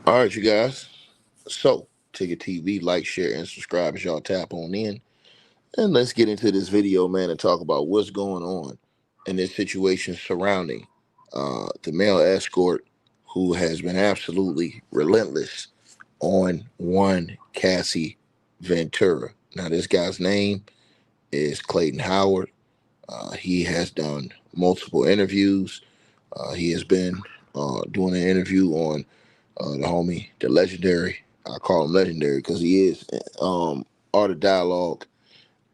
All right, you guys. So, take a TV, like, share, and subscribe as y'all tap on in. And let's get into this video, man, and talk about what's going on in this situation surrounding the male escort who has been absolutely relentless on one Cassie Ventura. Now, this guy's name is Clayton Howard. He has done multiple interviews. He has been doing an interview on the homie, the legendary. I call him legendary because he is Art of Dialogue,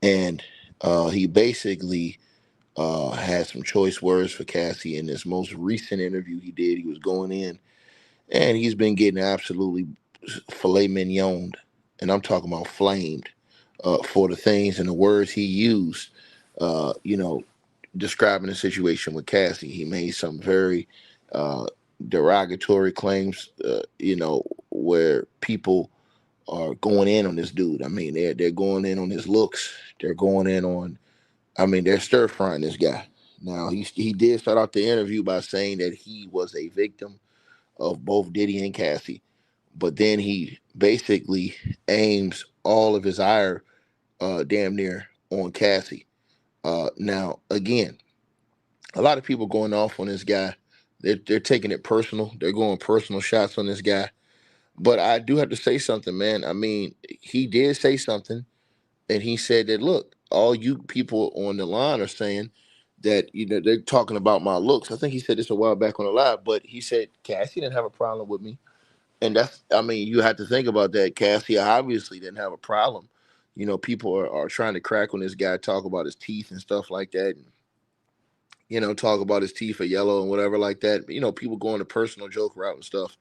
and he basically had some choice words for Cassie in this most recent interview he did. He was going in, and he's been getting absolutely filet mignoned, and I'm talking about flamed for the things and the words he used. You know, describing the situation with Cassie, he made some very uh, derogatory claims. Where people are going in on this dude. I mean, they're going in on his looks. They're going in on. I mean, they're stir frying this guy. Now he did start out the interview by saying that he was a victim of both Diddy and Cassie, but then he basically aims all of his ire, damn near, on Cassie. Now again, a lot of people going off on this guy. They're taking it personal. They're going personal shots on this guy. But I do have to say something, man. I mean, he did say something, and he said that, look, all you people on the line are saying that they're talking about my looks. I think he said this a while back on the live, but he said Cassie didn't have a problem with me, and that's, I mean, you have to think about that. Cassie obviously didn't have a problem. People are trying to crack on this guy, talk about his teeth and stuff like that, and talk about his teeth are yellow and whatever like that. People going the personal joke route and stuff,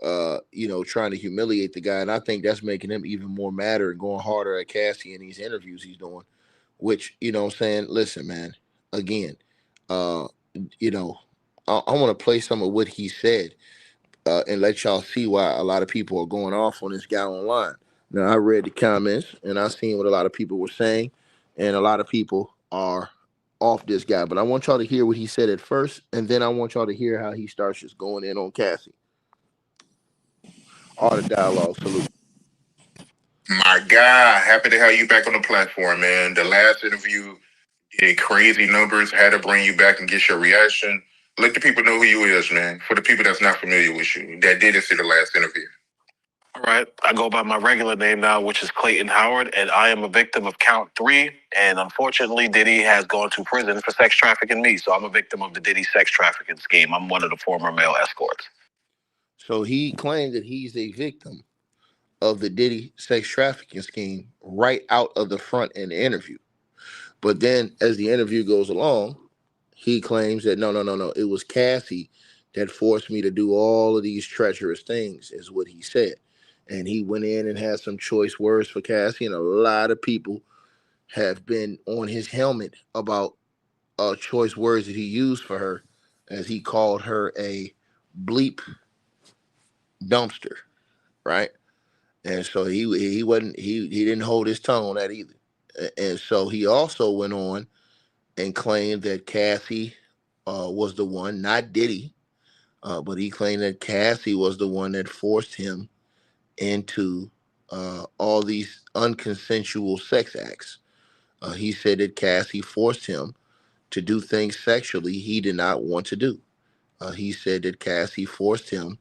trying to humiliate the guy. And I think that's making him even more madder and going harder at Cassie in these interviews he's doing, which, I'm saying, listen, man, again, uh, you know, I want to play some of what he said and let y'all see why a lot of people are going off on this guy online. Now, I read the comments and I seen what a lot of people were saying, and a lot of people are off this guy. But I want y'all to hear what he said at first, and then I want y'all to hear how he starts just going in on Cassie. All the dialogue. Salute. My God, happy to have you back on the platform, man. The last interview did crazy numbers. Had to bring you back and get your reaction. Let the people know who you is, man. For the people that's not familiar with you, that didn't see the last interview. All right. I go by my regular name now, which is Clayton Howard, and I am a victim of count three. And unfortunately, Diddy has gone to prison for sex trafficking me. So I'm a victim of the Diddy sex trafficking scheme. I'm one of the former male escorts. So he claimed that he's a victim of the Diddy sex trafficking scheme right out of the front in the interview. But then as the interview goes along, he claims that no, no, no, no, it was Cassie that forced me to do all of these treacherous things, is what he said. And he went in and had some choice words for Cassie, and a lot of people have been on his helmet about choice words that he used for her, as he called her a bleep dumpster, right? And so he wasn't he didn't hold his tongue on that either. And so he also went on and claimed that Cassie was the one, not Diddy, but he claimed that Cassie was the one that forced him into all these unconsensual sex acts. He said that Cassie forced him to do things sexually he did not want to do. He said that Cassie forced him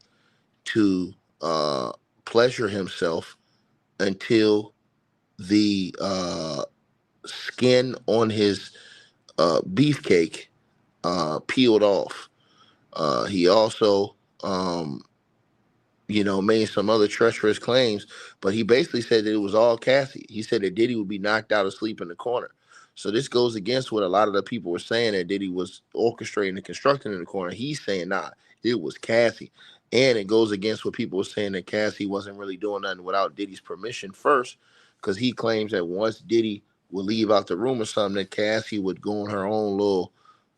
to pleasure himself until the skin on his beefcake peeled off. He also, made some other treacherous claims, but he basically said that it was all Cassie. He said that Diddy would be knocked out asleep in the corner. So this goes against what a lot of the people were saying, that Diddy was orchestrating and constructing in the corner. He's saying, nah, it was Cassie. And it goes against what people were saying, that Cassie wasn't really doing nothing without Diddy's permission first, because he claims that once Diddy would leave out the room or something, that Cassie would go on her own little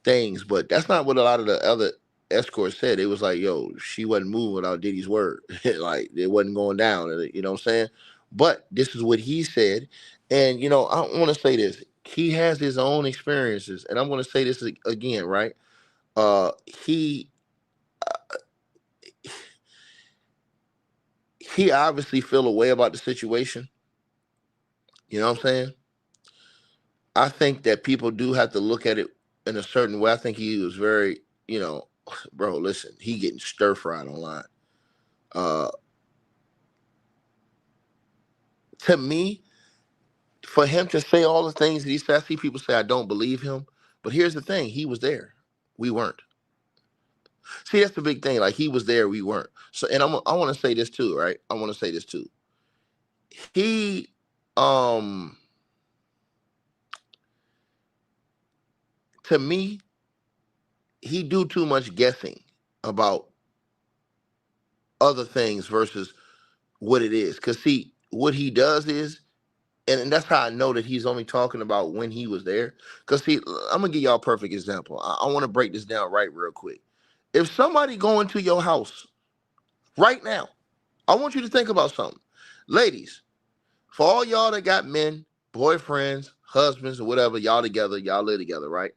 things. But that's not what a lot of the other Escort said. It was like, yo, she wasn't moving without Diddy's word. Like, it wasn't going down. You know what I'm saying? But this is what he said. And, I want to say this. He has his own experiences. And I'm going to say this again, right? He he obviously feel a way about the situation. You know what I'm saying? I think that people do have to look at it in a certain way. I think he was very, bro, listen, he getting stir fried online. Uh, to me, for him to say all the things that he said, I see people say I don't believe him. But here's the thing: he was there, we weren't. See, that's the big thing. Like he was there, we weren't. So, and I want to say this too, right? I want to say this too. He, um, to me, he do too much guessing about other things versus what it is. Cause see, what he does is, and that's how I know that he's only talking about when he was there. Cause see, I'm gonna give y'all a perfect example. I want to break this down right real quick. If somebody go into your house right now, I want you to think about something. Ladies, for all y'all that got men, boyfriends, husbands, or whatever, y'all together, y'all live together, right?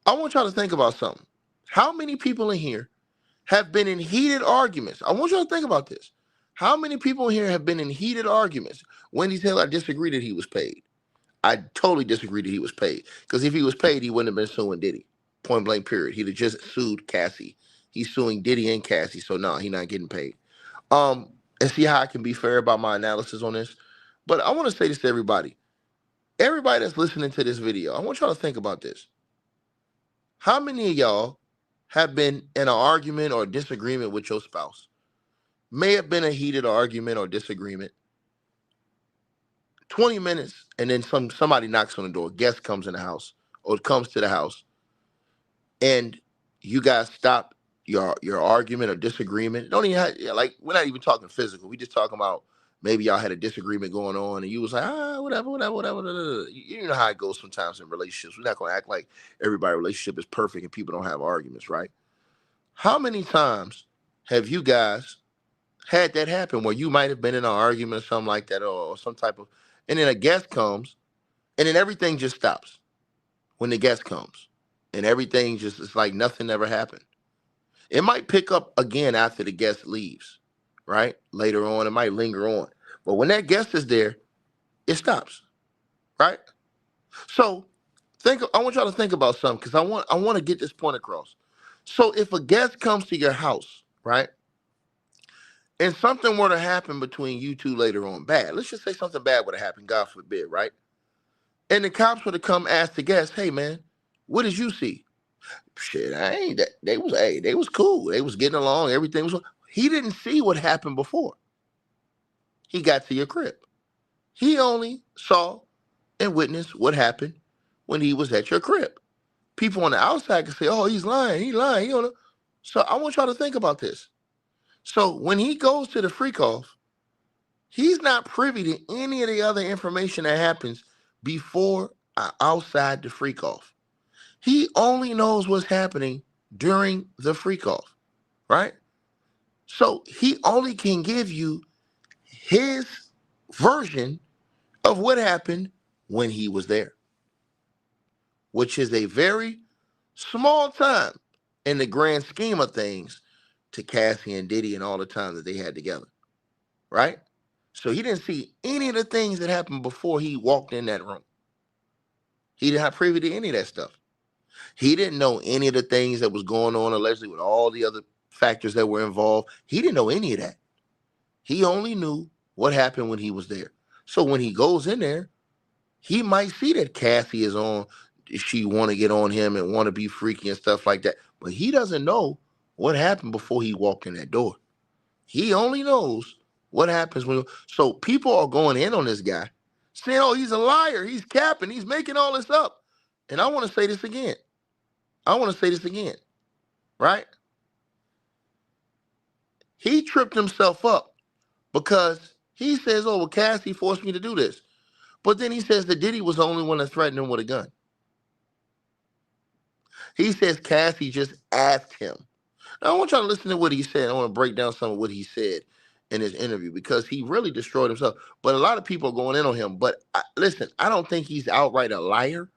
I want y'all to think about something. How many people in here have been in heated arguments? I want y'all to think about this. How many people in here have been in heated arguments? Wendy Taylor, I disagree that he was paid. I totally disagree that he was paid. Because if he was paid, he wouldn't have been suing Diddy. Point blank, period. He'd have just sued Cassie. He's suing Diddy and Cassie, so no, he's not getting paid. Um, and see how I can be fair about my analysis on this. But I want to say this to everybody. Everybody that's listening to this video, I want y'all to think about this. How many of y'all have been in an argument or disagreement with your spouse? May have been a heated argument or disagreement. 20 minutes, and then somebody knocks on the door, guest comes in the house or comes to the house, and you guys stop your argument or disagreement. Don't even have, like, we're not even talking physical. We just talking about maybe y'all had a disagreement going on and you was like, whatever, whatever, whatever. Whatever. You know how it goes sometimes in relationships. We're not going to act like everybody's relationship is perfect and people don't have arguments, right? How many times have you guys had that happen where you might have been in an argument or something like that, or some type of, and then a guest comes and then everything just stops when the guest comes and everything just, it's like nothing ever happened. It might pick up again after the guest leaves, right? Later on, it might linger on. But when that guest is there, it stops, right? So I want y'all to think about something because I want to get this point across. So if a guest comes to your house, right, and something were to happen between you two later on, bad. Let's just say something bad would have happened, God forbid, right? And the cops would have come ask the guest, "Hey man, what did you see?" Shit, I ain't that. They was cool. They was getting along. Everything was. He didn't see what happened before he got to your crib. He only saw and witnessed what happened when he was at your crib. People on the outside can say, "Oh, he's lying. He's lying." You know. So I want y'all to think about this. So when he goes to the freak off, he's not privy to any of the other information that happens before or outside the freak off. He only knows what's happening during the freak off, right? So he only can give you his version of what happened when he was there, which is a very small time in the grand scheme of things to Cassie and Diddy and all the time that they had together, right? So he didn't see any of the things that happened before he walked in that room. He didn't have privy to any of that stuff. He didn't know any of the things that was going on allegedly with all the other factors that were involved. He didn't know any of that. He only knew what happened when he was there. So when he goes in there, he might see that Cassie is on. She want to get on him and want to be freaky and stuff like that. But he doesn't know what happened before he walked in that door. He only knows what happens when. So people are going in on this guy, saying, "Oh, he's a liar. He's capping. He's making all this up." And I want to say this again. I want to say this again, right? He tripped himself up because he says, "Oh, well, Cassie forced me to do this." But then he says that Diddy was the only one that threatened him with a gun. He says Cassie just asked him. Now, I want y'all to listen to what he said. I want to break down some of what he said in his interview because he really destroyed himself. But a lot of people are going in on him. But listen, I don't think he's outright a liar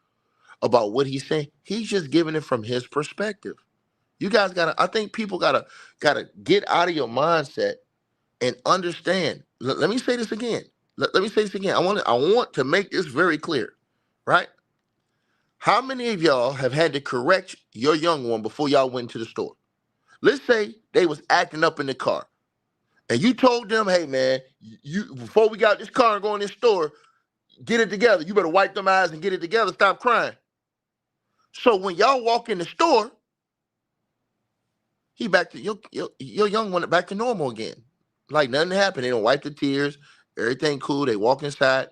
about what he's saying. He's just giving it from his perspective. You guys gotta. I think people gotta get out of your mindset and understand. Let me say this again. Let me say this again. I want to make this very clear, right? How many of y'all have had to correct your young one before y'all went to the store? Let's say they was acting up in the car, and you told them, "Hey, man, you before we got this car and go in this store, get it together. You better wipe them eyes and get it together. Stop crying." So when y'all walk in the store, he back to your young one back to normal again, like nothing happened. They don't wipe the tears, everything cool. They walk inside,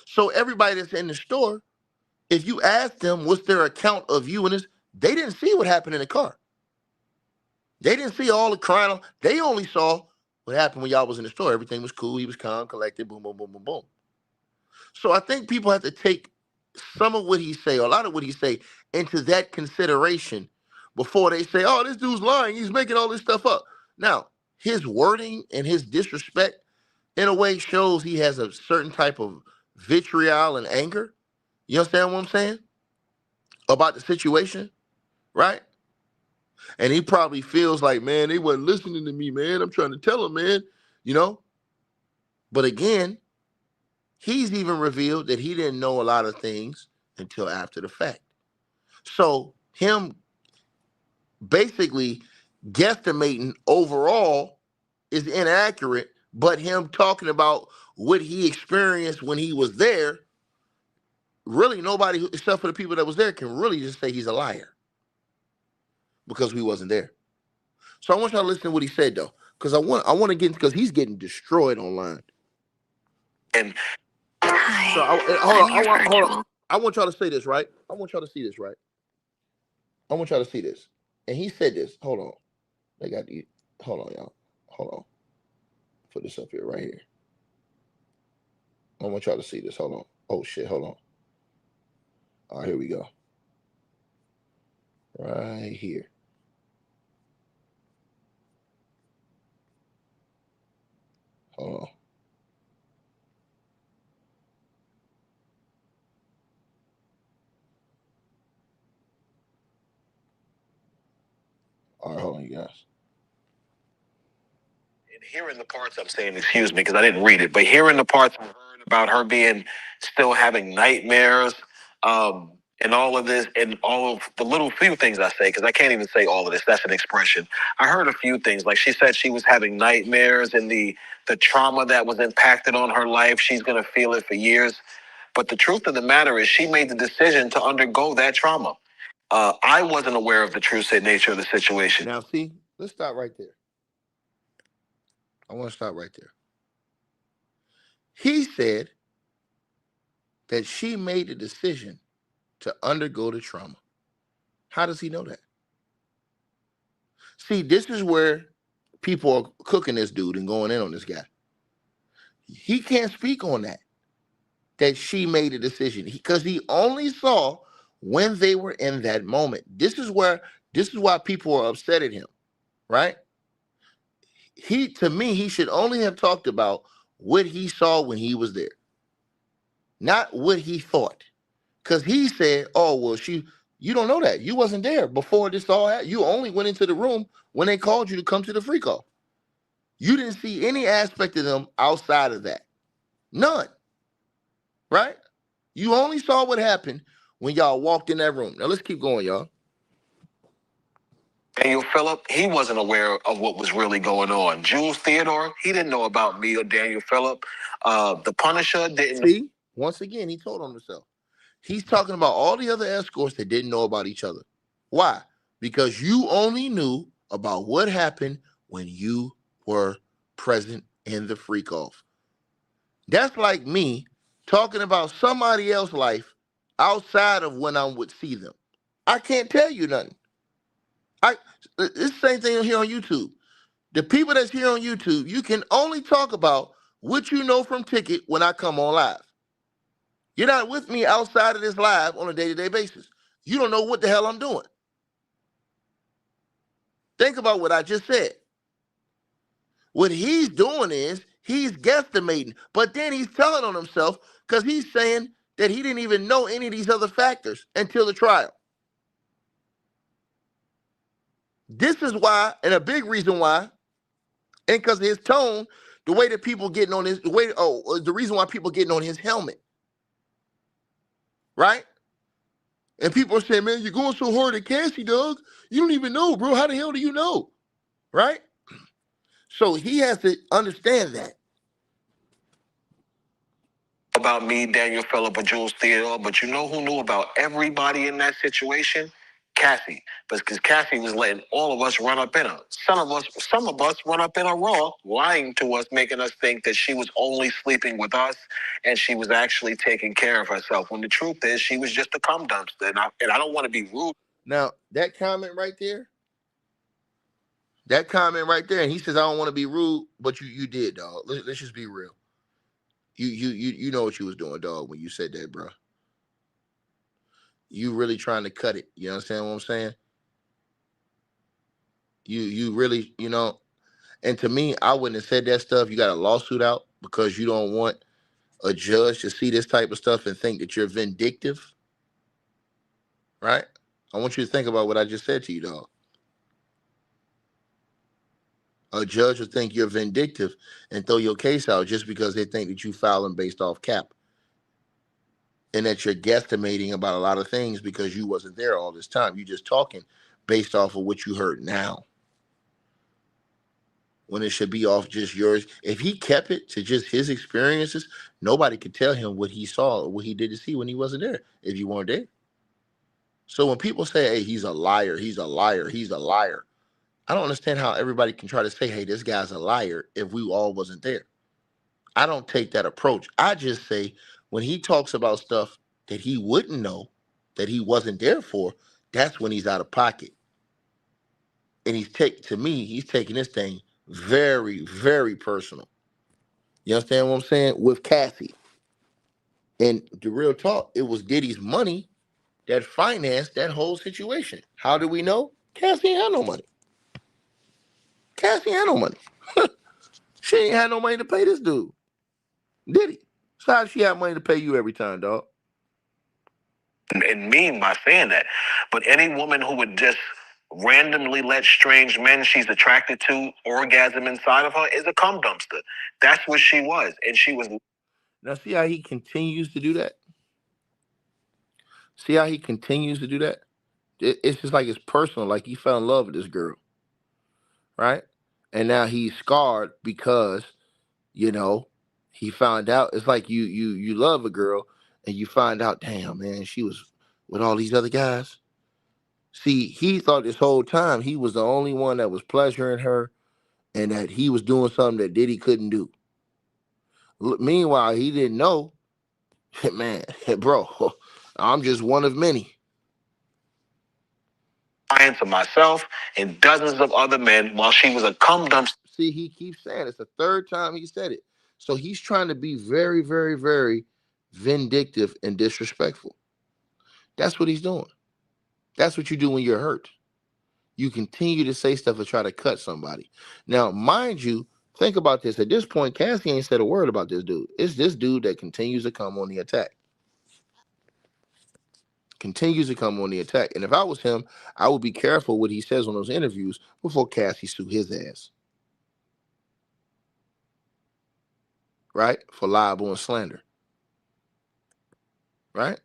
So everybody that's in the store, if you ask them what's their account of you and this, they didn't see what happened in the car. They didn't see all the crying. They only saw what happened when y'all was in the store. Everything was cool. He was calm, collected. Boom, boom, boom, boom, boom. So I think people have to take some of what he say, or a lot of what he say, into that consideration before they say, "Oh, this dude's lying. He's making all this stuff up." Now, his wording and his disrespect, in a way, shows he has a certain type of vitriol and anger. You understand what I'm saying about the situation, right? And he probably feels like, man, they wasn't listening to me, man. I'm trying to tell them, man, you know. But again, he's even revealed that he didn't know a lot of things until after the fact. So him basically guesstimating overall is inaccurate, but him talking about what he experienced when he was there, really nobody except for the people that was there can really just say he's a liar because we wasn't there. So I want y'all to listen to what he said though, because I want to get because he's getting destroyed online. And hi, so hold on. I want y'all to say this, right? I want y'all to see this, right? I want y'all to see this. And he said this. Hold on. They got the. Hold on, y'all. Hold on. Put this up here, right here. I want y'all to see this. Hold on. Oh shit. Hold on. All right, here we go. Right here. Hold on. All right, hold on, you guys. And hearing the parts I'm saying, excuse me, because I didn't read it, but hearing the parts I heard about her being still having nightmares, and all of this, and all of the little few things I say, because I can't even say all of this. That's an expression. I heard a few things, like she said she was having nightmares, and the trauma that was impacted on her life, she's gonna feel it for years. But the truth of the matter is, she made the decision to undergo that trauma. I wasn't aware of the true nature of the situation. Now, see, let's stop right there. I want to stop right there. He said that she made the decision to undergo the trauma. How does he know that? See, this is where people are cooking this dude and going in on this guy. He can't speak on that she made a decision, because he only saw when they were in that moment. This is why people are upset at him, right? To me, he should only have talked about what he saw when he was there, not what he thought. Because he said, "Oh, well, you don't know that. You wasn't there before this all happened. You only went into the room when they called you to come to the free call. You didn't see any aspect of them outside of that. None. Right? You only saw what happened when y'all walked in that room." Now, let's keep going, y'all. Daniel Phillip, he wasn't aware of what was really going on. Jules Theodore, he didn't know about me or Daniel Phillip. The Punisher didn't. See, once again, he told on himself. He's talking about all the other escorts that didn't know about each other. Why? Because you only knew about what happened when you were present in the freak off. That's like me talking about somebody else's life outside of when I would see them. I can't tell you nothing. It's the same thing here on YouTube. The people that's here on YouTube, you can only talk about what you know from Ticket when I come on live. You're not with me outside of this live on a day-to-day basis. You don't know what the hell I'm doing. Think about what I just said. What he's doing is he's guesstimating, but then he's telling on himself because he's saying that he didn't even know any of these other factors until the trial. This is why, and a big reason why, and because of his tone, The way that people getting on his, the reason why people getting on his helmet, right? And people are saying, man, you're going so hard at Cassie, dog. You don't even know, bro. How the hell do you know? Right? So he has to understand that. About me, Daniel Phillip, or Jules Theodore, but you know who knew about everybody in that situation? Cassie, because Cassie was letting all of us run up in her. Some of us run up in her raw, lying to us, making us think that she was only sleeping with us and she was actually taking care of herself. When the truth is, she was just a cum dumpster. And I don't want to be rude. Now that comment right there, and he says, I don't want to be rude, but you did, dog. Let's just be real. You know what you was doing, dog, when you said that, bro. You really trying to cut it. You understand what I'm saying? You really, and to me, I wouldn't have said that stuff. You got a lawsuit out because you don't want a judge to see this type of stuff and think that you're vindictive, right? I want you to think about what I just said to you, dog. A judge would think you're vindictive and throw your case out just because they think that you filing based off cap and that you're guesstimating about a lot of things because you wasn't there all this time. You just talking based off of what you heard now, when it should be off just yours. If he kept it to just his experiences, nobody could tell him what he saw or what he did to see when he wasn't there if you weren't there. So when people say, hey, he's a liar, he's a liar, he's a liar, I don't understand how everybody can try to say, hey, this guy's a liar if we all wasn't there. I don't take that approach. I just say when he talks about stuff that he wouldn't know, that he wasn't there for, that's when he's out of pocket. And he's taking this thing very, very personal. You understand what I'm saying? With Cassie. And the real talk, it was Diddy's money that financed that whole situation. How do we know? Cassie ain't had no money. Cassie ain't had no money. She ain't had no money to pay this dude. Diddy. So how she had money to pay you every time, dog? And mean by saying that. But any woman who would just randomly let strange men she's attracted to orgasm inside of her is a cum dumpster. That's what she was. And she was. Now, see how he continues to do that? See how he continues to do that? It's just like it's personal, like he fell in love with this girl, right? And now he's scarred because, you know, he found out. It's like you love a girl and you find out, damn, man, she was with all these other guys. See, he thought this whole time he was the only one that was pleasuring her and that he was doing something that Diddy couldn't do. Meanwhile, he didn't know, man, bro, I'm just one of many. Lying to myself and dozens of other men while she was a cum dumpster. See, he keeps saying it's the third time he said it. So he's trying to be very, very, very vindictive and disrespectful. That's what he's doing. That's what you do when you're hurt. You continue to say stuff to try to cut somebody. Now, mind you, think about this. At this point, Cassie ain't said a word about this dude. It's this dude that continues to come on the attack. Continues to come on the attack. And if I was him, I would be careful what he says on those interviews before Cassie sue his ass. Right? For libel and slander. Right?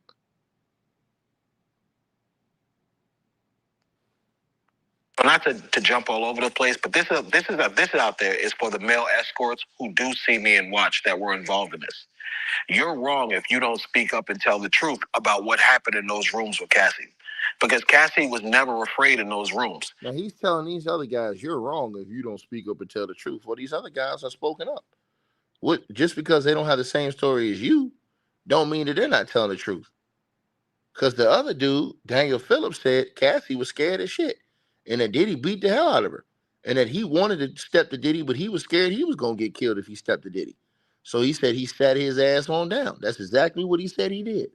Not to jump all over the place, but this is out there is for the male escorts who do see me and watch that were involved in this. You're wrong if you don't speak up and tell the truth about what happened in those rooms with Cassie. Because Cassie was never afraid in those rooms. Now he's telling these other guys, you're wrong if you don't speak up and tell the truth. Well, these other guys are spoken up. What? Just because they don't have the same story as you, don't mean that they're not telling the truth. Because the other dude, Daniel Phillips, said Cassie was scared as shit. And that Diddy beat the hell out of her. And that he wanted to step to Diddy, but he was scared he was going to get killed if he stepped to Diddy. So he said he sat his ass on down. That's exactly what he said he did.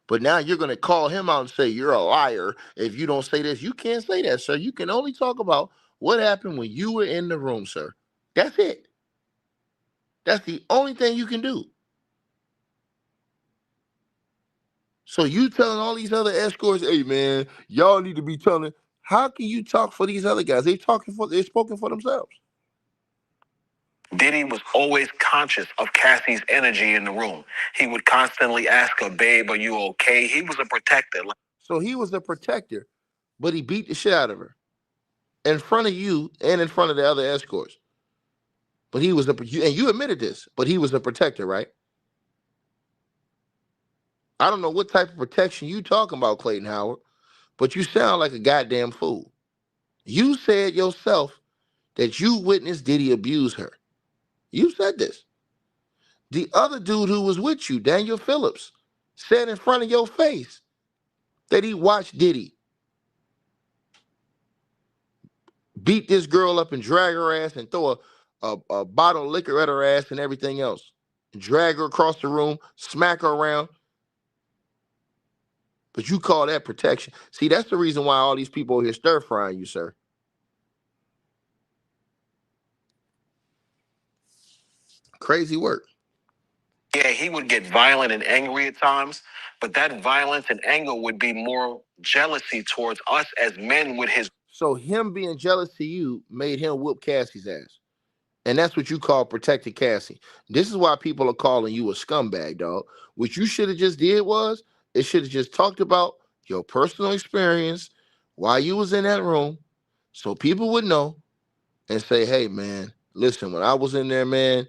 But now you're going to call him out and say you're a liar if you don't say this. You can't say that, sir. You can only talk about what happened when you were in the room, sir. That's it. That's the only thing you can do. So you telling all these other escorts, hey man, y'all need to be telling. How can you talk for these other guys? They're spoken for themselves. Diddy was always conscious of Cassie's energy in the room. He would constantly ask her, "Babe, are you okay?" He was a protector. So he was a protector, but he beat the shit out of her in front of you and in front of the other escorts. But he was and you admitted this, but he was a protector, right? I don't know what type of protection you talking about, Clayton Howard, but you sound like a goddamn fool. You said yourself that you witnessed Diddy abuse her. You said this. The other dude who was with you, Daniel Phillips, said in front of your face that he watched Diddy beat this girl up and drag her ass and throw a bottle of liquor at her ass and everything else. Drag her across the room, smack her around. But you call that protection. See, that's the reason why all these people here stir frying you, sir. Crazy work. Yeah, he would get violent and angry at times, but that violence and anger would be more jealousy towards us as men with his. So him being jealous to you made him whoop Cassie's ass. And that's what you call protected Cassie. This is why people are calling you a scumbag, dog. What you should have just did was, it should have just talked about your personal experience while you was in that room so people would know and say, hey, man, listen, when I was in there, man,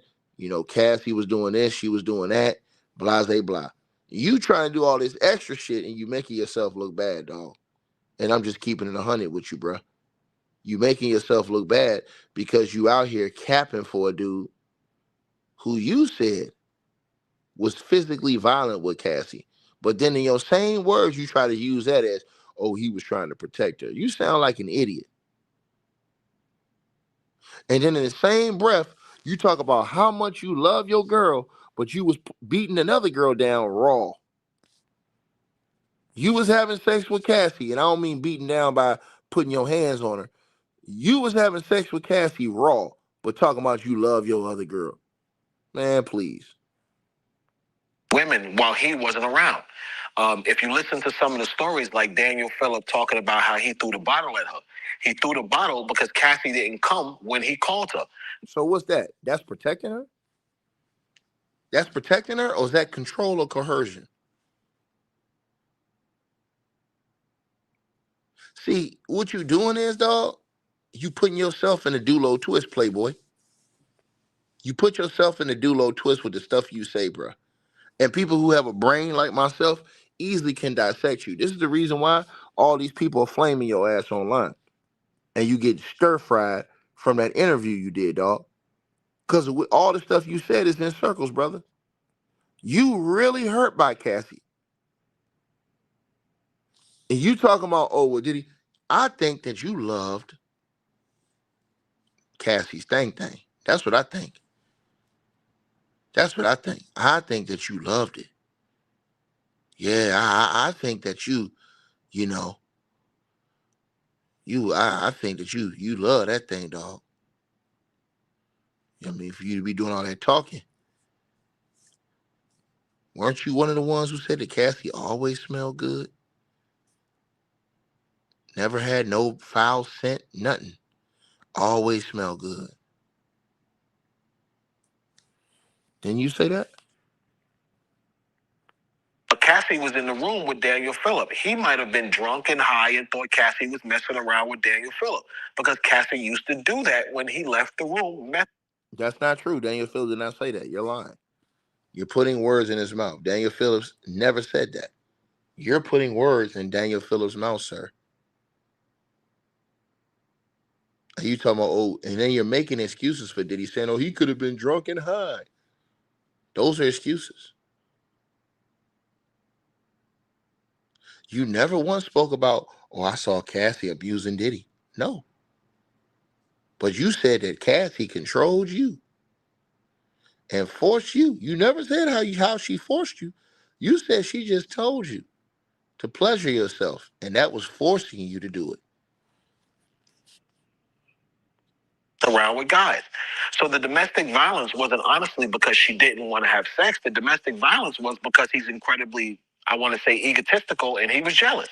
Cassie was doing this, she was doing that, blah, blah, blah. You trying to do all this extra shit and you making yourself look bad, dog. And I'm just keeping it 100 with you, bro. You making yourself look bad because you out here capping for a dude who you said was physically violent with Cassie. But then in your same words, you try to use that as, oh, he was trying to protect her. You sound like an idiot. And then in the same breath, you talk about how much you love your girl, but you was beating another girl down raw. You was having sex with Cassie, and I don't mean beating down by putting your hands on her. You was having sex with Cassie raw, but talking about you love your other girl. Man, please. Women while he wasn't around. If you listen to some of the stories, like Daniel Phillip talking about how he threw the bottle at her, he threw the bottle because Cassie didn't come when he called her. So what's that? That's protecting her? That's protecting her, or is that control or coercion? See, what you doing is, dog, you putting yourself in a dulo twist, playboy. You put yourself in a dulo twist with the stuff you say, bro. And people who have a brain like myself easily can dissect you. This is the reason why all these people are flaming your ass online. And you get stir fried from that interview you did, dog. Because all the stuff you said is in circles, brother. You really hurt by Cassie. And you talking about, oh, well, did he? I think that you loved Cassie's thing. That's what I think. That's what I think. I think that you loved it. Yeah, I think that you know, I think that you love that thing, dog. I mean, for you to be doing all that talking. Weren't you one of the ones who said that Cassie always smelled good? Never had no foul scent, nothing. Always smelled good. Didn't you say that? Cassie was in the room with Daniel Phillip. He might have been drunk and high and thought Cassie was messing around with Daniel Phillip because Cassie used to do that when he left the room. That's not true. Daniel Phillips did not say that. You're lying. You're putting words in his mouth. Daniel Phillips never said that. You're putting words in Daniel Phillips' mouth, sir. And you talking about, oh, and then you're making excuses for Diddy, saying, oh, he could have been drunk and high. Those are excuses. You never once spoke about, oh, I saw Cassie abusing Diddy. No. But you said that Cassie controlled you and forced you. You never said how she forced you. You said she just told you to pleasure yourself, and that was forcing you to do it. Around with guys. So the domestic violence wasn't honestly because she didn't want to have sex. The domestic violence was because he's incredibly, I want to say, egotistical, and he was jealous.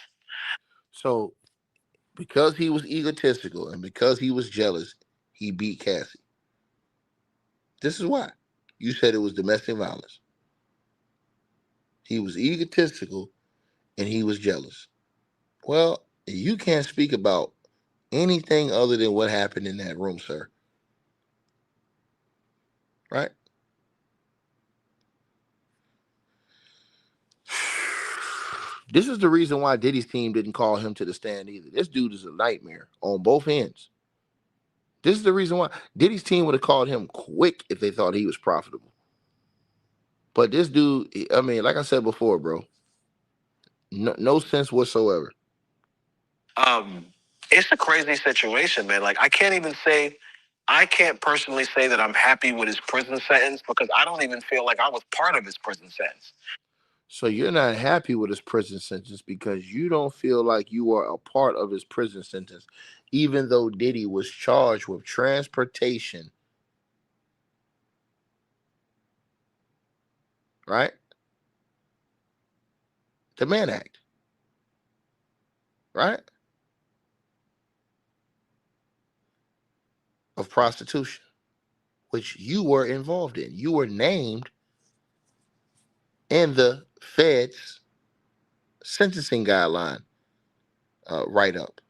So because he was egotistical and because he was jealous, he beat Cassie. This is why. You said it was domestic violence. He was egotistical and he was jealous. Well, you can't speak about anything other than what happened in that room, sir. Right? This is the reason why Diddy's team didn't call him to the stand either. This dude is a nightmare on both ends. This is the reason why Diddy's team would have called him quick if they thought he was profitable. But this dude, I mean, like I said before, bro, no sense whatsoever. Um, it's a crazy situation, man. Like I can't personally say that I'm happy with his prison sentence because I don't even feel like I was part of his prison sentence. So you're not happy with his prison sentence because you don't feel like you are a part of his prison sentence, even though Diddy was charged with transportation, right? The Mann Act, right? Of prostitution, which you were involved in. You were named in the Fed's sentencing guideline write up.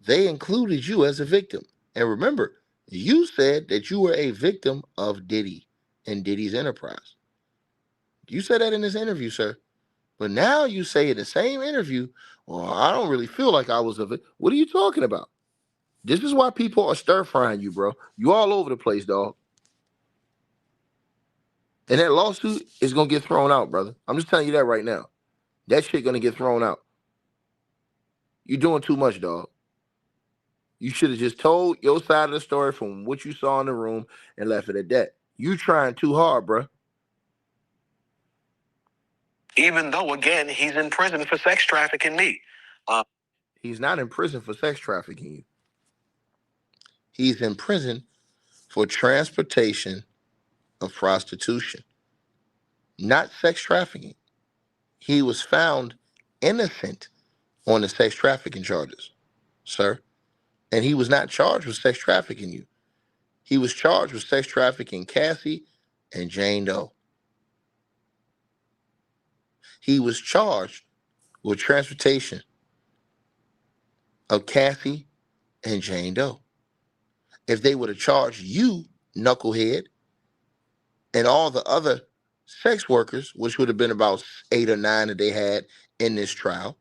They included you as a victim. And remember, you said that you were a victim of Diddy and Diddy's enterprise. You said that in this interview, sir. But now you say in the same interview, well, I don't really feel like I was a victim. What are you talking about? This is why people are stir frying you, bro. You all over the place, dog. And that lawsuit is gonna get thrown out, brother. I'm just telling you that right now. That shit gonna get thrown out. You're doing too much, dog. You should have just told your side of the story from what you saw in the room and left it at that. You trying too hard, bro. Even though, again, he's in prison for sex trafficking me. He's not in prison for sex trafficking you. He's in prison for transportation of prostitution, not sex trafficking. He was found innocent on the sex trafficking charges, sir. And he was not charged with sex trafficking you. He was charged with sex trafficking Cassie and Jane Doe. He was charged with transportation of Cassie and Jane Doe. If they would have charged you, knucklehead, and all the other sex workers, which would have been about 8 or 9 that they had in this trial,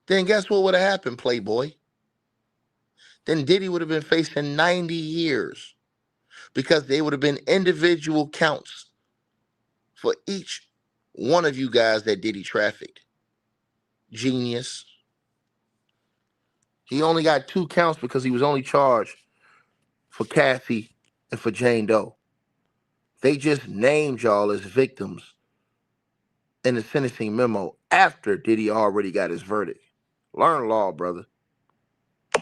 then guess what would have happened, Playboy? Then Diddy would have been facing 90 years because they would have been individual counts for each one of you guys that Diddy trafficked. Genius. He only got 2 counts because he was only charged for Cassie and for Jane Doe. They just named y'all as victims in the sentencing memo after Diddy already got his verdict. Learn law, brother.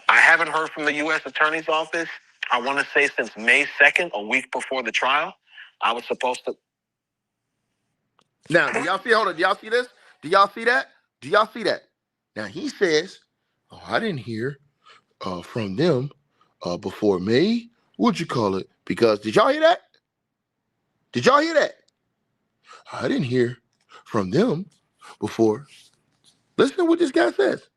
I haven't heard from the U.S. Attorney's Office. I want to say since May 2nd, a week before the trial. I was supposed to. Now, do y'all see? Hold on. Do y'all see this? Do y'all see that? Do y'all see that? Now he says, "Oh, I didn't hear from them before May. What'd you call it? Because did y'all hear that? Did y'all hear that? I didn't hear from them before." Listen to what this guy says.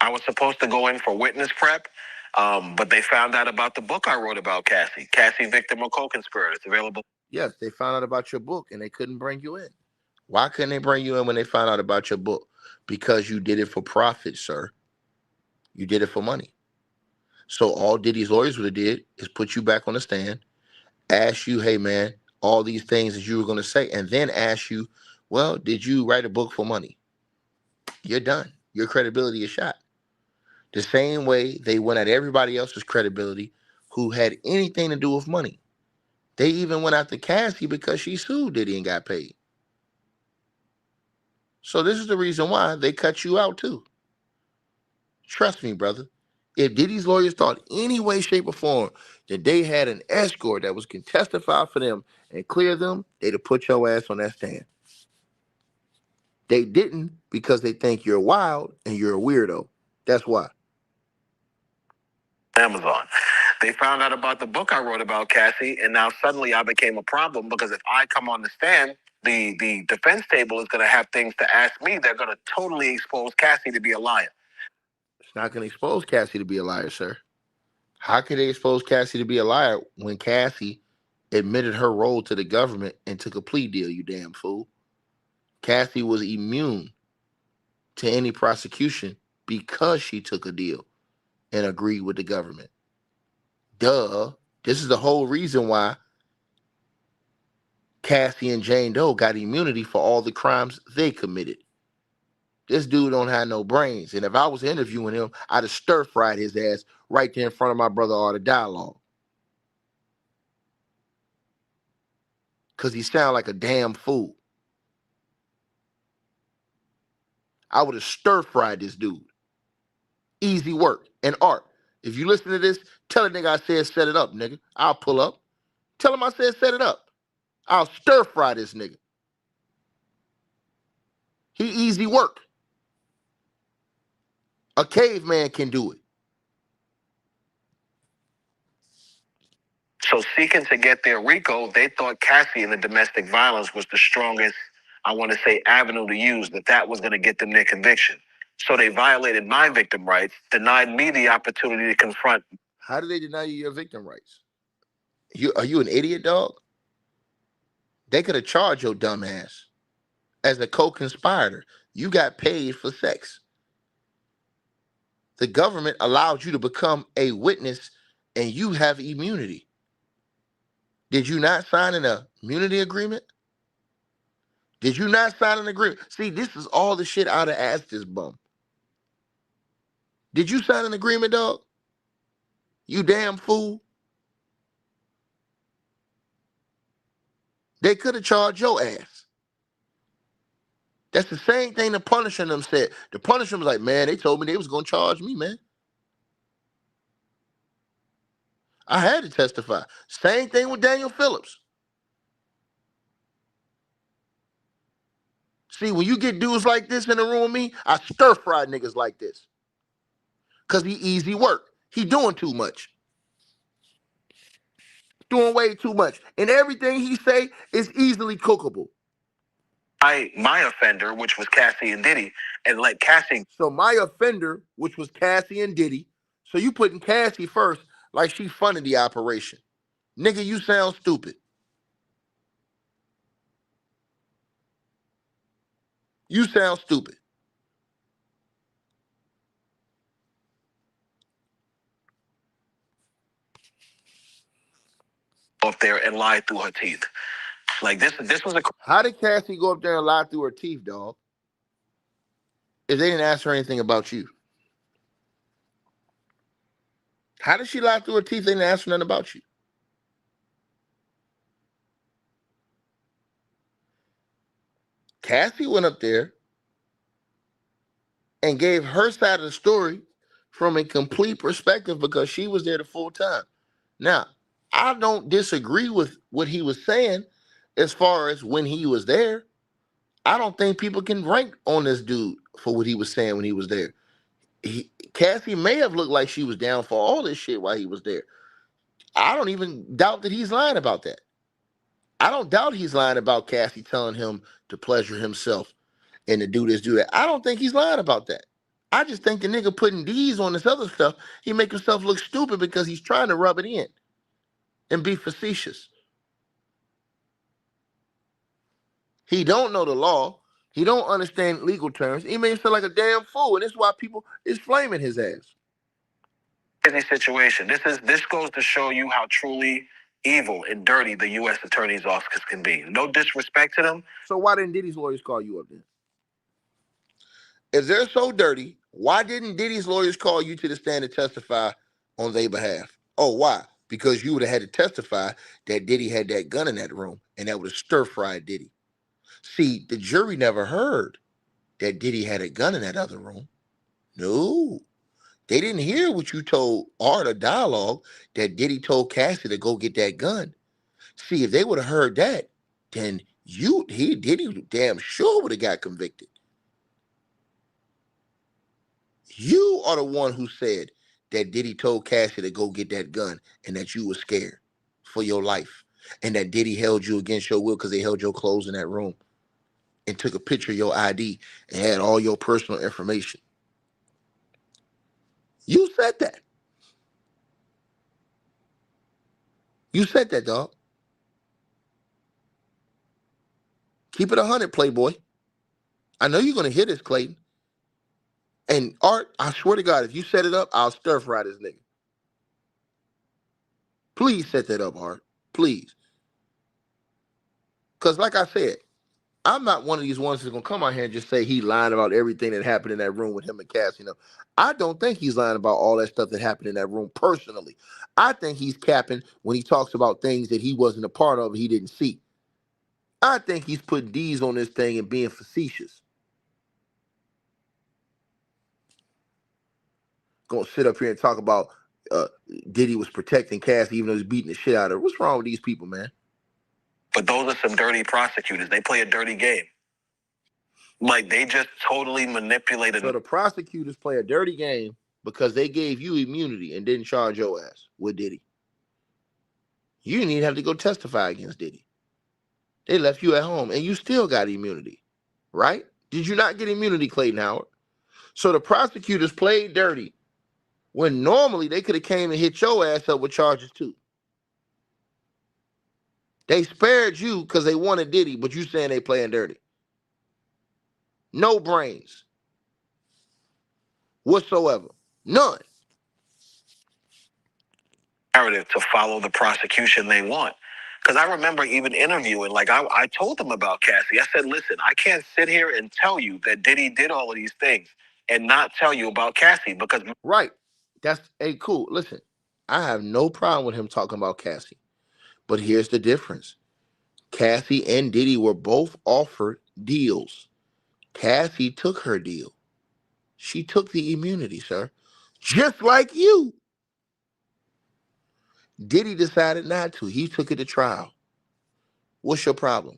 I was supposed to go in for witness prep, but they found out about the book I wrote about Cassie. Cassie, Victim or Co-Conspirator. It's available. Yes, they found out about your book and they couldn't bring you in. Why couldn't they bring you in when they found out about your book? Because you did it for profit, sir. You did it for money. So all Diddy's lawyers would have did is put you back on the stand, ask you, hey man, all these things that you were going to say, and then ask you, well, did you write a book for money? You're done. Your credibility is shot. The same way they went at everybody else's credibility who had anything to do with money. They even went after Cassie because she sued Diddy and got paid. So this is the reason why they cut you out too. Trust me, brother. If Diddy's lawyers thought any way, shape, or form that they had an escort that was can testify for them and clear them, they'd have put your ass on that stand. They didn't because they think you're wild and you're a weirdo. That's why. Amazon. They found out about the book I wrote about Cassie, and now suddenly I became a problem because if I come on the stand, the defense table is going to have things to ask me. They're going to totally expose Cassie to be a liar. It's not going to expose Cassie to be a liar, sir. How could they expose Cassie to be a liar when Cassie admitted her role to the government and took a plea deal, you damn fool? Cassie was immune to any prosecution because she took a deal and agreed with the government. Duh. This is the whole reason why Cassie and Jane Doe got immunity for all the crimes they committed. This dude don't have no brains. And if I was interviewing him, I'd have stir-fried his ass right there in front of my brother Art of Dialogue. Because he sound like a damn fool. I would have stir-fried this dude. Easy work. And Art, if you listen to this, tell a nigga I said set it up, nigga. I'll pull up. Tell him I said set it up. I'll stir-fry this nigga. He easy work. A caveman can do it. So seeking to get their RICO, they thought Cassie in the domestic violence was the strongest, I want to say, avenue to use, that was going to get them their conviction. So they violated my victim rights, denied me the opportunity to confront. How do they deny you your victim rights? Are you an idiot, dog? They could have charged your dumb ass as a co-conspirator. You got paid for sex. The government allowed you to become a witness and you have immunity. Did you not sign an immunity agreement? Did you not sign an agreement? See, this is all the shit I'd have asked this bum. Did you sign an agreement, dog? You damn fool. They could have charged your ass. That's the same thing the Punisher them said. The Punisher was like, man, they told me they was going to charge me, man. I had to testify. Same thing with Daniel Phillips. See, when you get dudes like this in the room with me, I stir-fry niggas like this. Because he easy work. He doing too much. Doing way too much. And everything he say is easily cookable. My offender, which was Cassie and Diddy, and let Cassie. So my offender, which was Cassie and Diddy, so you putting Cassie first like she funded the operation. Nigga, you sound stupid. You sound stupid. Up there and lied through her teeth. Like this was a. How did Cassie go up there and lie through her teeth, dog? If they didn't ask her anything about you. How did she lie through her teeth? They didn't ask her nothing about you. Cassie went up there and gave her side of the story from a complete perspective because she was there the full time. Now, I don't disagree with what he was saying as far as when he was there. I don't think people can rank on this dude for what he was saying when he was there. Cassie may have looked like she was down for all this shit while he was there. I don't even doubt that he's lying about that. I don't doubt he's lying about Cassie telling him to pleasure himself and to do this, do that. I don't think he's lying about that. I just think the nigga putting D's on this other stuff, he make himself look stupid because he's trying to rub it in and be facetious. He don't know the law. He don't understand legal terms. He makes himself like a damn fool, and that's why people is flaming his ass. Crazy situation. This goes to show you how truly evil and dirty the U.S. Attorney's Office can be. No disrespect to them. So why didn't Diddy's lawyers call you up then? If they're so dirty, why didn't Diddy's lawyers call you to the stand to testify on their behalf? Oh, why? Because you would have had to testify that Diddy had that gun in that room, and that would have stir-fried Diddy. See, the jury never heard that Diddy had a gun in that other room. No. They didn't hear what you told Art of Dialogue that Diddy told Cassie to go get that gun. See, if they would have heard that, then Diddy damn sure would have got convicted. You are the one who said that Diddy told Cassie to go get that gun and that you were scared for your life. And that Diddy held you against your will because they held your clothes in that room and took a picture of your ID and had all your personal information. You said that. You said that, dog. Keep it 100, Playboy. I know you're going to hear this, Clayton. And Art, I swear to God, if you set it up, I'll stir fry this nigga. Please set that up, Art. Please. Because like I said, I'm not one of these ones that's going to come out here and just say he lying about everything that happened in that room with him and Cassie. You know, I don't think he's lying about all that stuff that happened in that room personally. I think he's capping when he talks about things that he wasn't a part of, he didn't see. I think he's putting D's on this thing and being facetious. Gonna sit up here and talk about Diddy was protecting Cassie even though he's beating the shit out of her. What's wrong with these people, man? But those are some dirty prosecutors. They play a dirty game. Like, they just totally manipulated. So the prosecutors play a dirty game because they gave you immunity and didn't charge your ass with Diddy. You didn't even have to go testify against Diddy. They left you at home and you still got immunity, right? Did you not get immunity, Clayton Howard? So the prosecutors played dirty when normally they could have came and hit your ass up with charges too. They spared you because they wanted Diddy, but you saying they playing dirty. No brains whatsoever. None. Narrative to follow the prosecution they want. Because I remember even interviewing, like I told them about Cassie. I said, listen, I can't sit here and tell you that Diddy did all of these things and not tell you about Cassie because... Right. That's cool. Listen, I have no problem with him talking about Cassie. But here's the difference. Cassie and Diddy were both offered deals. Cassie took her deal. She took the immunity, sir. Just like you. Diddy decided not to. He took it to trial. What's your problem?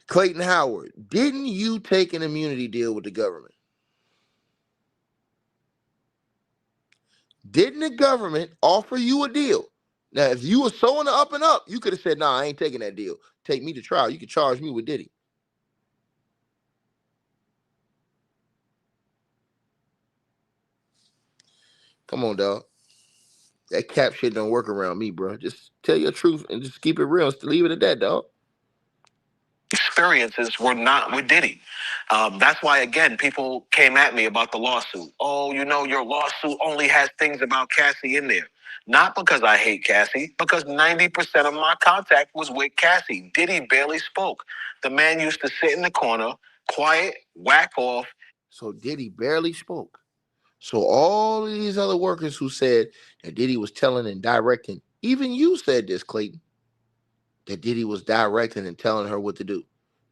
Clayton Howard, didn't you take an immunity deal with the government? Didn't the government offer you a deal? Now, if you were so in the up and up, you could have said, nah, I ain't taking that deal. Take me to trial. You could charge me with Diddy. Come on, dog. That cap shit don't work around me, bro. Just tell your truth and just keep it real. Leave it at that, dog. Experiences were not with Diddy. That's why, again, people came at me about the lawsuit. Oh, you know, your lawsuit only has things about Cassie in there. Not because I hate Cassie, because 90% of my contact was with Cassie. Diddy barely spoke. The man used to sit in the corner, quiet, whack off. So Diddy barely spoke. So all of these other workers who said that Diddy was telling and directing, even you said this, Clayton, that Diddy was directing and telling her what to do.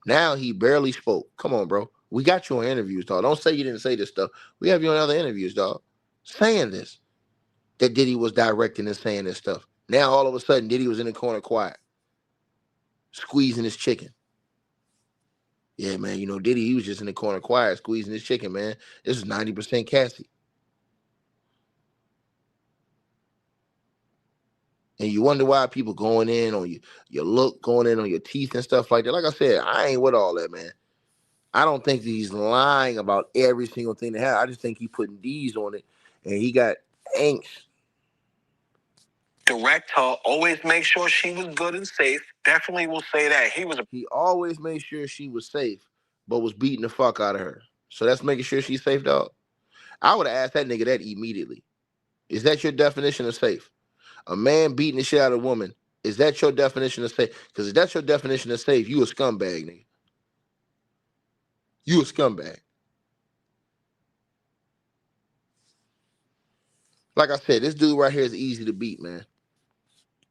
Now he barely spoke. Come on, bro. We got you on interviews, dog. Don't say you didn't say this stuff. We have you on other interviews, dog, saying this, that Diddy was directing and saying this stuff. Now all of a sudden Diddy was in the corner quiet, squeezing his chicken. Yeah, man, you know, Diddy, he was just in the corner quiet, squeezing his chicken, man. This is 90% Cassie. And you wonder why people going in on your look, going in on your teeth and stuff like that. Like I said, I ain't with all that, man. I don't think that he's lying about every single thing that happened. I just think he putting D's on it, and he got angst. Direct her, always make sure she was good and safe. Definitely will say that. He always made sure she was safe, but was beating the fuck out of her. So that's making sure she's safe, dog. I would have asked that nigga that immediately. Is that your definition of safe? A man beating the shit out of a woman, is that your definition of safe? Because if that's your definition of safe, you a scumbag, nigga. You a scumbag. Like I said, this dude right here is easy to beat, man.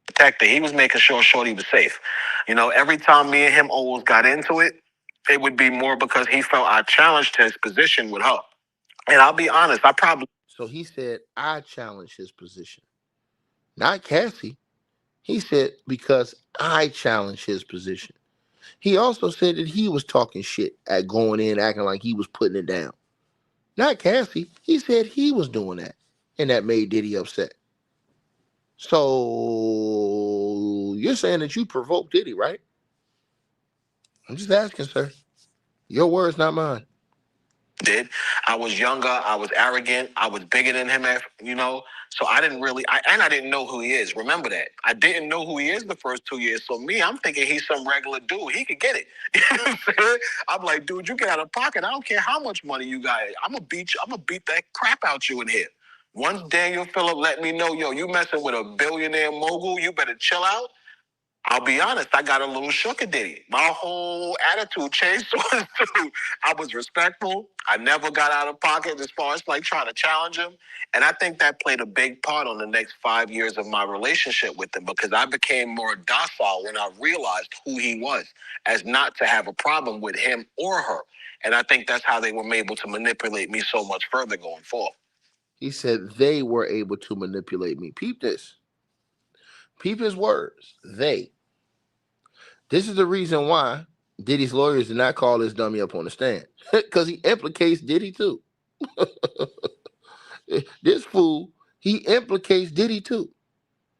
Protector, he was making sure Shorty was safe. You know, every time me and him always got into it, it would be more because he felt I challenged his position with her. And I'll be honest, I probably... So he said, I challenged his position. Not Cassie. He said, because I challenged his position. He also said that he was talking shit at going in, acting like he was putting it down. Not Cassie. He said he was doing that, and that made Diddy upset. So you're saying that you provoked Diddy, right? I'm just asking, sir. Your words, not mine. Did. I was younger, I was arrogant, I was bigger than him, so I didn't really, I didn't know who he is. Remember that. I didn't know who he is the first 2 years. So I'm thinking he's some regular dude. He could get it. You know what I'm saying? I'm like, dude, you get out of pocket. I don't care how much money you got. I'm gonna beat you. I'm gonna beat that crap out you in here. Once Daniel Phillip let me know, yo, you messing with a billionaire mogul, you better chill out. I'll be honest, I got a little shook at Diddy. My whole attitude changed towards dude. I was respectful. I never got out of pocket as far as like trying to challenge him. And I think that played a big part on the next 5 years of my relationship with him because I became more docile when I realized who he was, as not to have a problem with him or her. And I think that's how they were able to manipulate me so much further going forward. He said they were able to manipulate me. Peep this. Peep his words. They. This is the reason why Diddy's lawyers did not call this dummy up on the stand. Because he implicates Diddy too. This fool, he implicates Diddy too.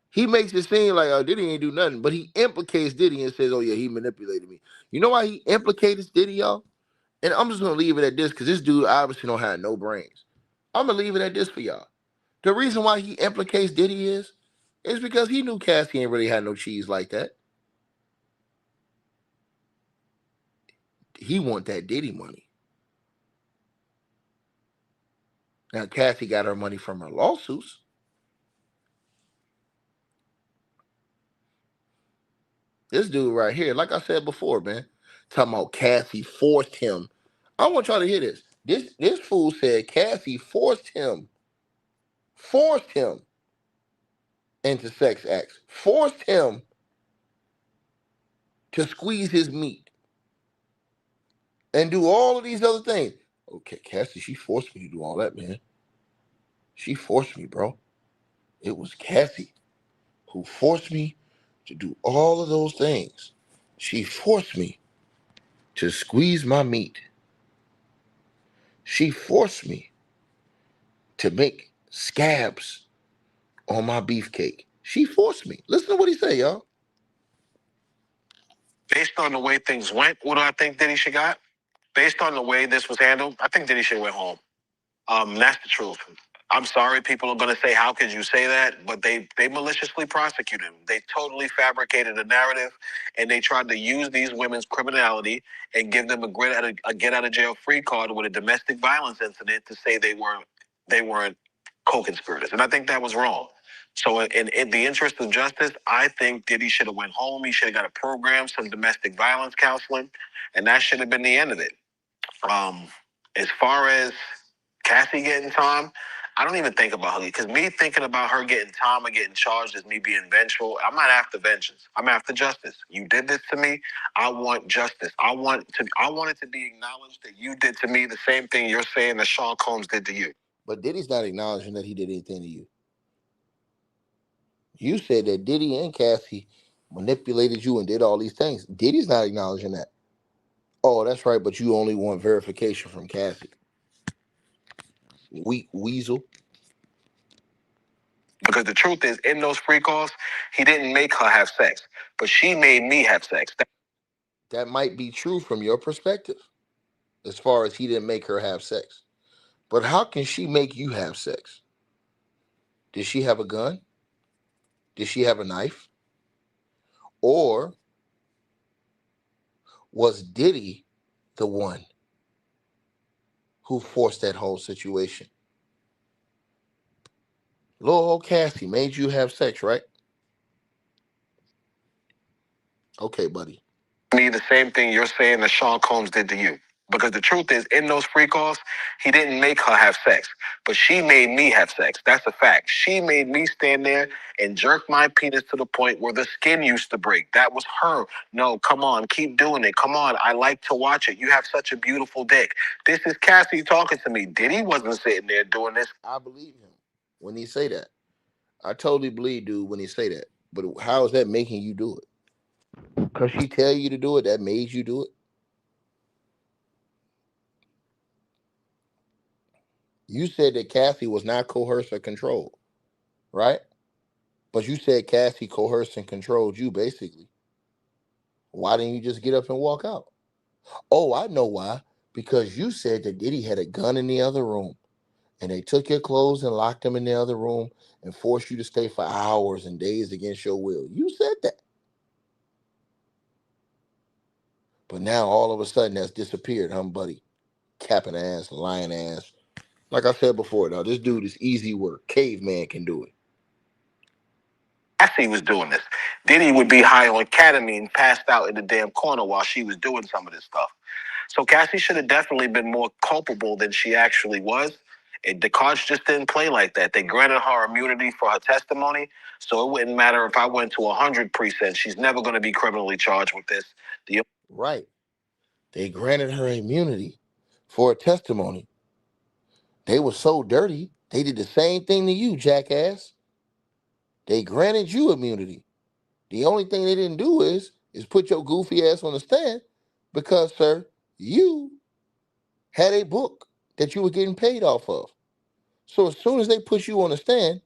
He makes it seem like, oh, Diddy ain't do nothing, but he implicates Diddy and says, oh yeah, he manipulated me. You know why he implicates Diddy, y'all? And I'm just gonna leave it at this because this dude obviously don't have no brains. I'm gonna leave it at this for y'all. The reason why he implicates Diddy is because he knew Cassie ain't really had no cheese like that. He want that Diddy money. Now Cassie got her money from her lawsuits. This dude right here, like I said before, man, talking about Cassie forced him. I want y'all to hear this. This fool said Cassie forced him into sex acts, forced him to squeeze his meat and do all of these other things. Okay, Cassie, she forced me to do all that, man. She forced me, bro. It was Cassie who forced me to do all of those things. She forced me to squeeze my meat. She forced me to make scabs on my beefcake. She forced me. Listen to what he say, y'all. Based on the way things went, what do I think Diddy should got? Based on the way this was handled, I think Diddy should went home. That's the truth. I'm sorry, people are going to say, how could you say that? But they maliciously prosecuted him. They totally fabricated a narrative, and they tried to use these women's criminality and give them a get out of jail free card with a domestic violence incident to say they weren't co-conspirators. And I think that was wrong. So in the interest of justice, I think Diddy should have went home. He should have got a program, some domestic violence counseling, and that should have been the end of it. Um, as far as Cassie getting time, I don't even think about her because me thinking about her getting time or getting charged is me being vengeful. I'm not after vengeance. I'm after justice. You did this to me. I want justice. I want it to be acknowledged that you did to me the same thing you're saying that Sean Combs did to you. But Diddy's not acknowledging that he did anything to you. You said that Diddy and Cassie manipulated you and did all these things. Diddy's not acknowledging that. Oh, that's right, but you only want verification from Cassie. Weak weasel. Because the truth is, in those free calls, he didn't make her have sex, but she made me have sex. That might be true from your perspective, as far as he didn't make her have sex. But how can she make you have sex? Did she have a gun? Did she have a knife? Or was Diddy the one who forced that whole situation? Little old Cassie made you have sex, right? Okay, buddy. Me the same thing you're saying that Sean Combs did to you. Because the truth is, in those free calls, he didn't make her have sex, but she made me have sex. That's a fact. She made me stand there and jerk my penis to the point where the skin used to break. That was her. No, come on, keep doing it. Come on, I like to watch it. You have such a beautiful dick. This is Cassie talking to me. Diddy wasn't sitting there doing this. I believe him when he say that. I totally believe dude when he say that. But how is that making you do it? Because she tell you to do it, that made you do it? You said that Cassie was not coerced or controlled, right? But you said Cassie coerced and controlled you, basically. Why didn't you just get up and walk out? Oh, I know why. Because you said that Diddy had a gun in the other room, and they took your clothes and locked them in the other room and forced you to stay for hours and days against your will. You said that. But now all of a sudden that's disappeared, huh, buddy? Capping ass, lying ass. Like I said before, though, this dude is easy work. Caveman can do it. Cassie was doing this. Diddy would be high on ketamine, passed out in the damn corner while she was doing some of this stuff. So Cassie should have definitely been more culpable than she actually was. The cards just didn't play like that. They granted her immunity for her testimony, so it wouldn't matter if I went to 100 precincts. She's never going to be criminally charged with this. Right. They granted her immunity for a testimony. They were so dirty, they did the same thing to you, jackass. They granted you immunity. The only thing they didn't do is put your goofy ass on the stand because, sir, you had a book that you were getting paid off of. So as soon as they put you on the stand,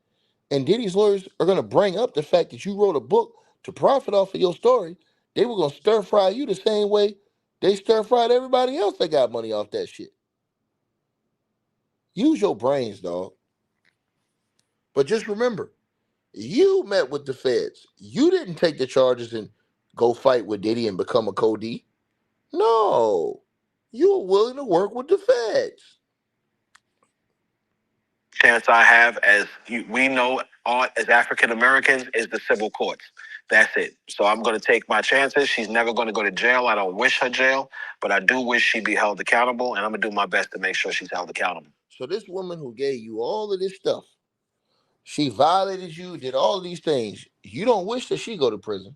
and Diddy's lawyers are going to bring up the fact that you wrote a book to profit off of your story, they were going to stir fry you the same way they stir fried everybody else that got money off that shit. Use your brains, dog. But just remember, you met with the feds. You didn't take the charges and go fight with Diddy and become a Cody. No. You were willing to work with the feds. Chance I have, we know, as African Americans, is the civil courts. That's it. So I'm going to take my chances. She's never going to go to jail. I don't wish her jail, but I do wish she be held accountable, and I'm going to do my best to make sure she's held accountable. So this woman who gave you all of this stuff, she violated you, did all of these things. You don't wish that she go to prison.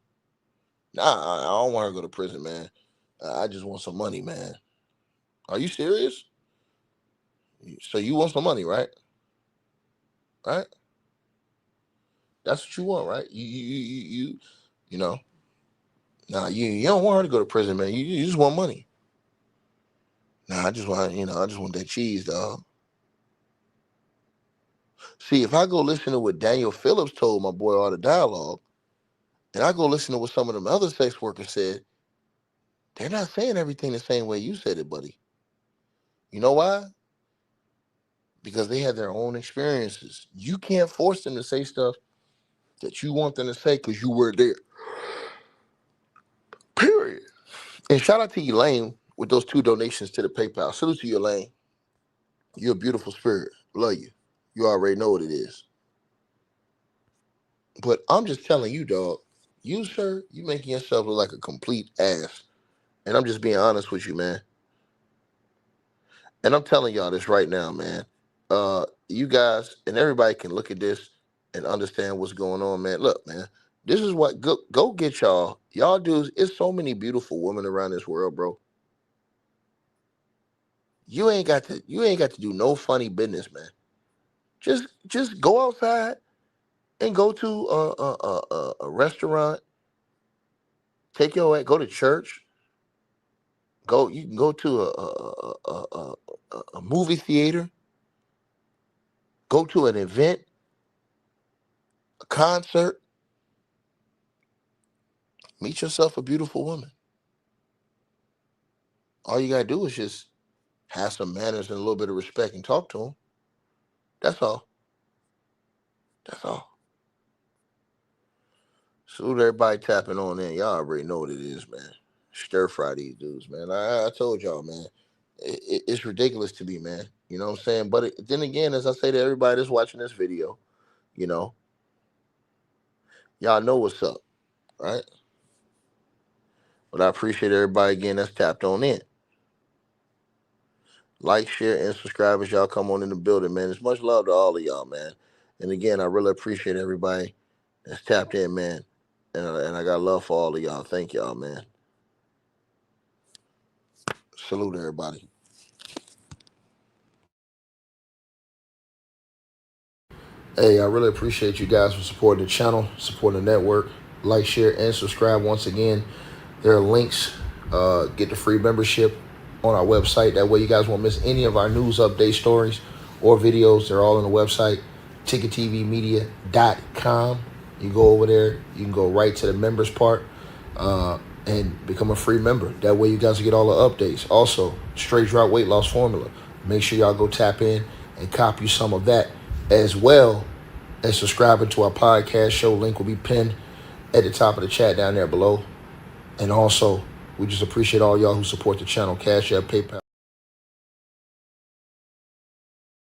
Nah, I don't want her to go to prison, man. I just want some money, man. Are you serious? So you want some money, right? Right? That's what you want, right? You know. Nah, you don't want her to go to prison, man. You just want money. Nah, I just want that cheese, dog. See, if I go listen to what Daniel Phillips told my boy Art of Dialogue, and I go listen to what some of them other sex workers said, they're not saying everything the same way you said it, buddy. You know why? Because they have their own experiences. You can't force them to say stuff that you want them to say because you were there. Period. And shout out to Elaine with those 2 donations to the PayPal. Salute to you, Elaine. You're a beautiful spirit. Love you. You already know what it is. But I'm just telling you, dog, you, sir, you making yourself look like a complete ass. And I'm just being honest with you, man. And I'm telling y'all this right now, man. You guys and everybody can look at this and understand what's going on, man. Look, man, this is what go get y'all dudes. It's so many beautiful women around this world, bro. You ain't got to do no funny business, man. Just go outside and go to a restaurant. Go to church. You can go to a movie theater. Go to an event, a concert. Meet yourself a beautiful woman. All you gotta do is just have some manners and a little bit of respect and talk to them. That's all. That's all. Salute everybody tapping on in. Y'all already know what it is, man. Stir fry these dudes, man. I told y'all, man. It's ridiculous to me, man. You know what I'm saying? But then again, as I say to everybody that's watching this video, you know, y'all know what's up, right? But I appreciate everybody again that's tapped on in. Like, share, and subscribe as y'all come on in the building, man. It's much love to all of y'all, man. And again, I really appreciate everybody that's tapped in, man. And I got love for all of y'all. Thank y'all, man. Salute everybody. Hey, I really appreciate you guys for supporting the channel, supporting the network. Like, share, and subscribe once again. There are links. Get the free membership on our website. That way you guys won't miss any of our news update stories or videos. They're all on the website, ticketvmedia.com. You go over there, you can go right to the members part and become a free member. That way you guys will get all the updates. Also, straight drought weight loss formula. Make sure y'all go tap in and copy some of that, as well as subscribing to our podcast show. Link will be pinned at the top of the chat down there below. And also, we just appreciate all y'all who support the channel. Cash App, PayPal.